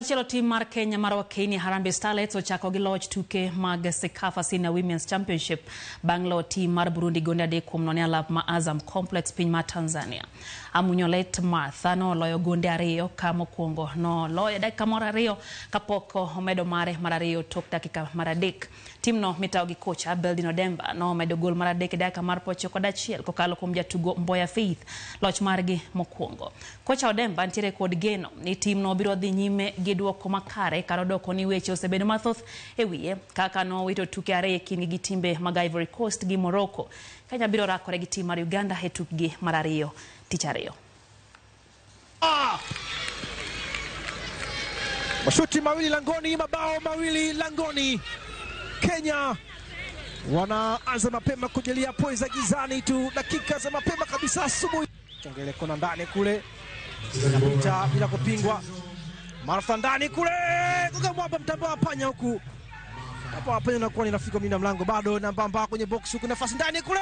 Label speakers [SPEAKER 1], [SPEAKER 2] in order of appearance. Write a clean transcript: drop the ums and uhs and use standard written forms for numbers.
[SPEAKER 1] Chelo team mar Kenya mar Wakenya Harambee Starlets ochako gi loch tuke mag Sekafa Senior Women's Championship banglo team mar Burundi gonde 3-0 alap ma Azam Complex piny mar Tanzania. Amunyolet Martha no loyo gonde 2 ka mokwongo no loyo dakika moro 2 kapok omedo mare mar 2 tok dakika mar 3. Team no mitaw gi kocha Beldino Demba no medo gol mar 3 dakika mar 91 kokalo kuom jatugo Mboya Faith loch margi mokwongo. Kocha Demba ntiere kod geno ni team no biro dhi nyime gi duoko makare karo doko ni weche osebedo mathoth e wiye kaka no wito tuke 2 kini gi timbe mag Ivory Coast gi Morocco. Kenya biro rakore gi team mar Uganda e tukgi mar 2 tich 2.
[SPEAKER 2] Mashuti mawili langoni, mabao mawili langoni. Kenya wanaanza mapema kujelia poi za gizani tu, dakika za mapema kabisa asubuhi. Chongele kona ndani kule, inapita bila kupingwa. Martha ndani kule, kuka mwapa mtambaa panya huku. Hapa panya nakuwa ninafika mlinda mlango bado na mbamba kwenye box huku, nafasi ndani kule.